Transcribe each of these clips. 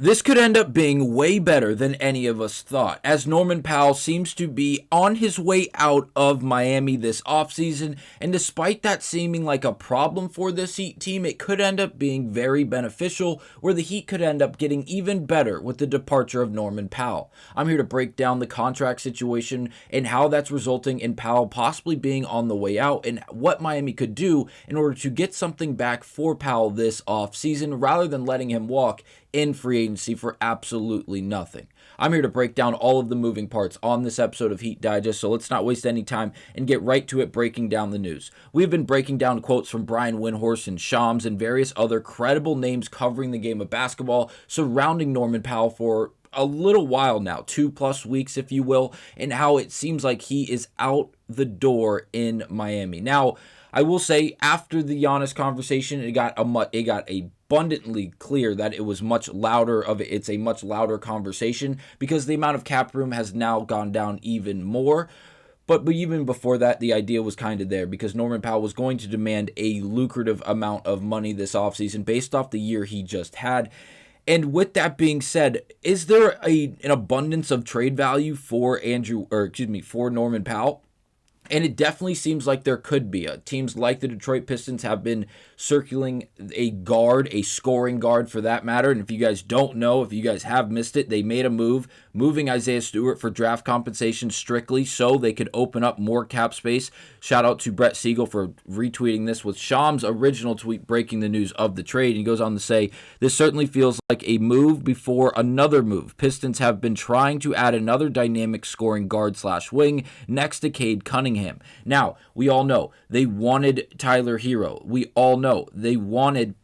This could end up being way better than any of us thought, as Norman Powell seems to be on his way out of Miami this offseason, and despite that seeming like a problem for this Heat team, it could end up being very beneficial, where the Heat could end up getting even better with the departure of Norman Powell. I'm here to break down the contract situation and how that's resulting in Powell possibly being on the way out, and what Miami could do in order to get something back for Powell this offseason, rather than letting him walk in free agency for absolutely nothing. I'm here to break down all of the moving parts on this episode of Heat Digest, so let's not waste any time and get right to it breaking down the news. We've been breaking down quotes from Brian Windhorst and Shams and various other credible names covering the game of basketball surrounding Norman Powell for a little while now, 2+ weeks if you will, and how it seems like he is out the door in Miami. Now, I will say after the Giannis conversation, it got abundantly clear that it was much louder it's a much louder conversation because the amount of cap room has now gone down even more. But even before that, the idea was kind of there because Norman Powell was going to demand a lucrative amount of money this offseason based off the year he just had. And with that being said, is there an abundance of trade value for Norman Powell? And it definitely seems like there could be. Teams like the Detroit Pistons have been circling a scoring guard for that matter. And if you guys don't know, if you guys have missed it, they made a move, moving Isaiah Stewart for draft compensation strictly so they could open up more cap space. Shout out to Brett Siegel for retweeting this with Shams' original tweet breaking the news of the trade. He goes on to say, this certainly feels like a move before another move. Pistons have been trying to add another dynamic scoring guard/wing next to Cade Cunningham. Now, we all know they wanted Tyler Hero. We all know they wanted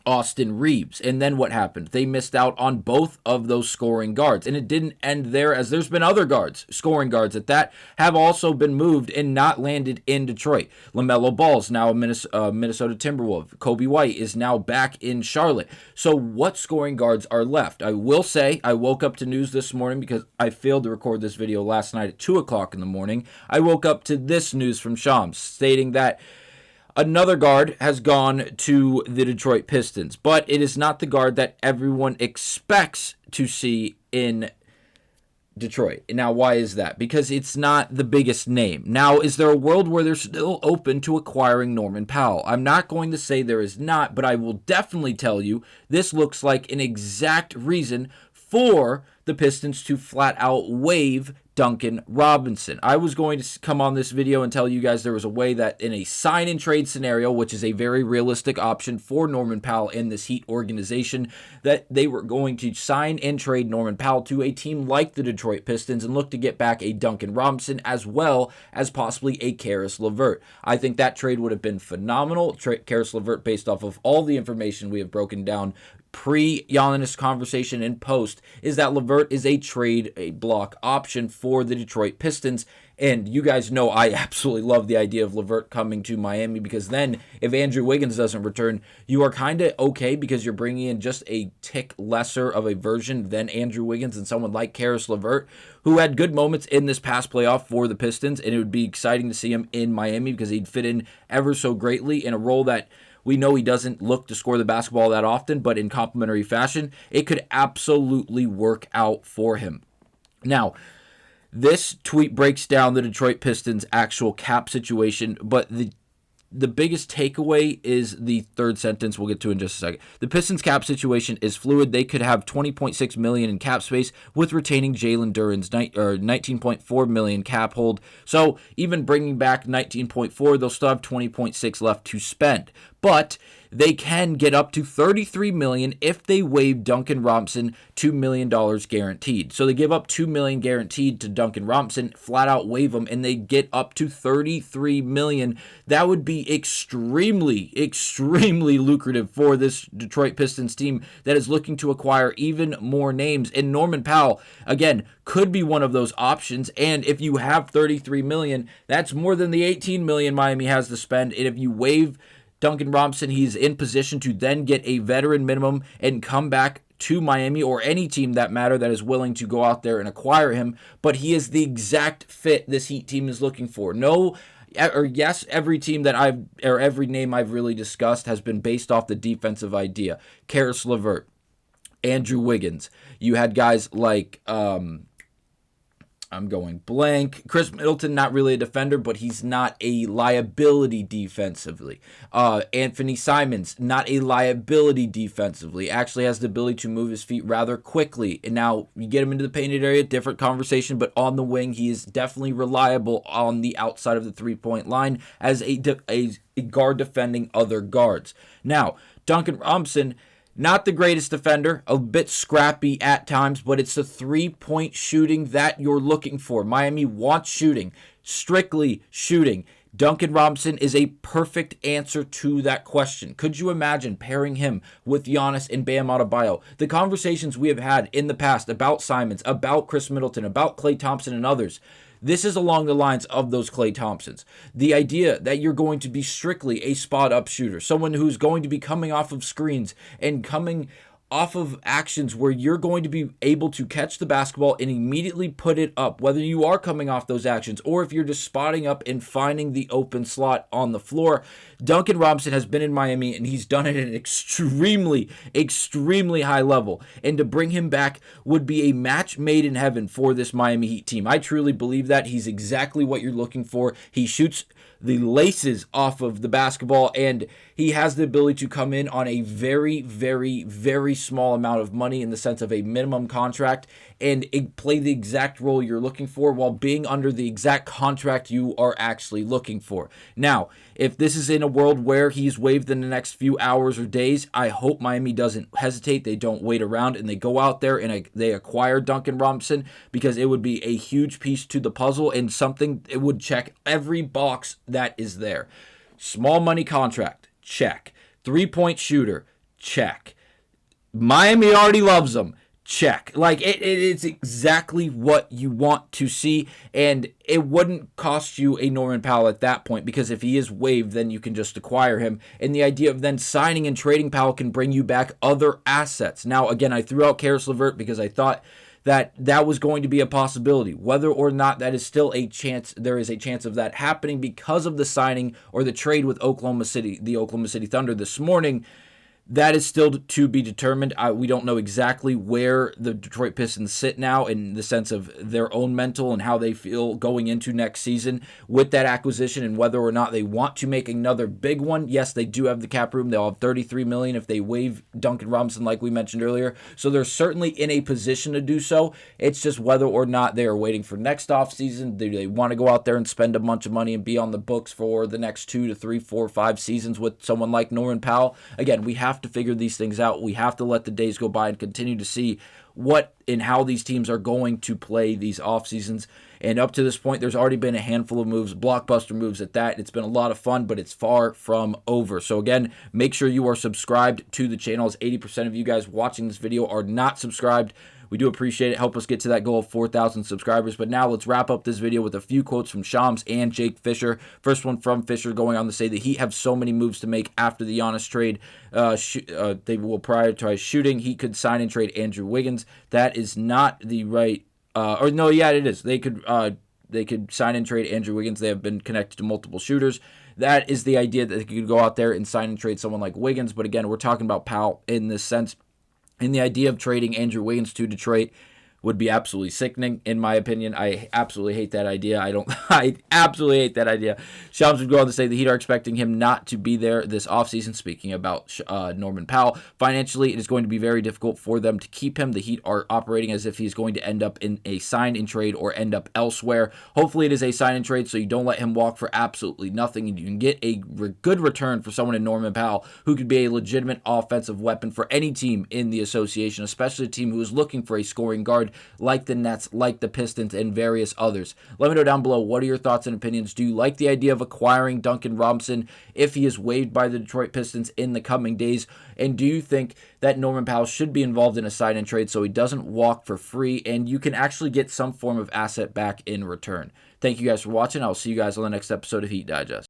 Austin Reeves. And then what happened? They missed out on both of those scoring guards. And it didn't end there, as there's been other scoring guards at that, have also been moved and not landed in Detroit. LaMelo Ball's now a Minnesota Timberwolf. Kobe White is now back in Charlotte. So what scoring guards are left? I will say, I woke up to news this morning because I failed to record this video last night at 2 o'clock in the morning. I woke up to this news from Shams stating that another guard has gone to the Detroit Pistons, but it is not the guard that everyone expects to see in Detroit. Now, why is that? Because it's not the biggest name. Now, is there a world where they're still open to acquiring Norman Powell? I'm not going to say there is not, but I will definitely tell you this looks like an exact reason for the Pistons to flat out waive Duncan Robinson. I was going to come on this video and tell you guys there was a way that in a sign and trade scenario, which is a very realistic option for Norman Powell in this Heat organization, that they were going to sign and trade Norman Powell to a team like the Detroit Pistons and look to get back a Duncan Robinson as well as possibly a Caris LeVert. I think that trade would have been phenomenal. Caris LeVert, based off of all the information we have broken down pre-Giannis conversation and post, is that LeVert is a block option for the Detroit Pistons. And you guys know I absolutely love the idea of LeVert coming to Miami, because then if Andrew Wiggins doesn't return, you are kind of okay because you're bringing in just a tick lesser of a version than Andrew Wiggins and someone like Caris LeVert, who had good moments in this past playoff for the Pistons. And it would be exciting to see him in Miami because he'd fit in ever so greatly in a role that we know he doesn't look to score the basketball that often, but in complementary fashion, it could absolutely work out for him. Now, this tweet breaks down the Detroit Pistons' actual cap situation, but the biggest takeaway is the third sentence we'll get to in just a second. The Pistons' cap situation is fluid. They could have $20.6 million in cap space with retaining Jalen Duren's $19.4 million cap hold. So even bringing back $19.4, they'll still have $20.6 left to spend. But they can get up to $33 million if they waive Duncan Robinson $2 million guaranteed. So they give up $2 million guaranteed to Duncan Robinson, flat out waive him, and they get up to $33 million. That would be extremely, extremely lucrative for this Detroit Pistons team that is looking to acquire even more names. And Norman Powell, again, could be one of those options. And if you have $33 million, that's more than the $18 million Miami has to spend. And if you waive Duncan Robinson, he's in position to then get a veteran minimum and come back to Miami, or any team that matter that is willing to go out there and acquire him. But he is the exact fit this Heat team is looking for. Yes, every name I've really discussed has been based off the defensive idea. Caris LeVert, Andrew Wiggins. You had guys like I'm going blank. Chris Middleton, not really a defender, but he's not a liability defensively. Anthony Simons, not a liability defensively. Actually has the ability to move his feet rather quickly. And now you get him into the painted area, different conversation, but on the wing, he is definitely reliable on the outside of the three-point line as a guard defending other guards. Now, Duncan Robinson, not the greatest defender, a bit scrappy at times, but it's the three-point shooting that you're looking for. Miami wants shooting, strictly shooting. Duncan Robinson is a perfect answer to that question. Could you imagine pairing him with Giannis and Bam Adebayo? The conversations we have had in the past about Simons, about Chris Middleton, about Klay Thompson and others, this is along the lines of those Klay Thompsons. The idea that you're going to be strictly a spot-up shooter, someone who's going to be coming off of screens and coming off of actions where you're going to be able to catch the basketball and immediately put it up, whether you are coming off those actions or if you're just spotting up and finding the open slot on the floor. Duncan Robinson has been in Miami and he's done it at an extremely high level. And to bring him back would be a match made in heaven for this Miami Heat team. I truly believe that. He's exactly what you're looking for. He shoots the laces off of the basketball, and he has the ability to come in on a very small amount of money in the sense of a minimum contract and play the exact role you're looking for while being under the exact contract you are actually looking for. Now, if this is in a world where he's waived in the next few hours or days, I hope Miami doesn't hesitate. They don't wait around and they go out there and they acquire Duncan Robinson, because it would be a huge piece to the puzzle and something it would check every box that is there. Small money contract, check. 3-point shooter, check. Miami already loves him. Check. Like, it's exactly what you want to see, and it wouldn't cost you a Norman Powell at that point, because if he is waived, then you can just acquire him, and the idea of then signing and trading Powell can bring you back other assets. Now, again, I threw out Karis LeVert because I thought that was going to be a possibility. Whether or not that is still a chance, there is a chance of that happening because of the signing or the trade with the Oklahoma City Thunder this morning. That is still to be determined. We don't know exactly where the Detroit Pistons sit now in the sense of their own mental and how they feel going into next season with that acquisition, and whether or not they want to make another big one. Yes, they do have the cap room. They'll have $33 million if they waive Duncan Robinson, like we mentioned earlier. So they're certainly in a position to do so. It's just whether or not they are waiting for next offseason. Do they want to go out there and spend a bunch of money and be on the books for the next 2 to 3, 4, 5 seasons with someone like Norman Powell? Again, we have to figure these things out. We have to let the days go by and continue to see what and how these teams are going to play these off seasons. And up to this point, there's already been a handful of moves, blockbuster moves at that. It's been a lot of fun, but it's far from over. So again, make sure you are subscribed to the channel, as 80% of you guys watching this video are not subscribed. We do appreciate it. Help us get to that goal of 4,000 subscribers. But now let's wrap up this video with a few quotes from Shams and Jake Fisher. First one from Fisher, going on to say that he have so many moves to make after the Giannis trade. They will prioritize shooting. He could sign and trade Andrew Wiggins. That is not the right. It is. They could sign and trade Andrew Wiggins. They have been connected to multiple shooters. That is the idea, that they could go out there and sign and trade someone like Wiggins. But again, we're talking about Powell in this sense. And the idea of trading Andrew Wiggins to Detroit would be absolutely sickening, in my opinion. I absolutely hate that idea. I absolutely hate that idea. Shams would go on to say the Heat are expecting him not to be there this offseason. Speaking about Norman Powell, financially, it is going to be very difficult for them to keep him. The Heat are operating as if he's going to end up in a sign and trade or end up elsewhere. Hopefully it is a sign and trade, so you don't let him walk for absolutely nothing, and you can get a good return for someone in Norman Powell who could be a legitimate offensive weapon for any team in the association, especially a team who is looking for a scoring guard like the Nets, like the Pistons, and various others. Let me know down below, what are your thoughts and opinions? Do you like the idea of acquiring Duncan Robinson if he is waived by the Detroit Pistons in the coming days? And do you think that Norman Powell should be involved in a sign and trade so he doesn't walk for free and you can actually get some form of asset back in return? Thank you guys for watching. I'll see you guys on the next episode of Heat Digest.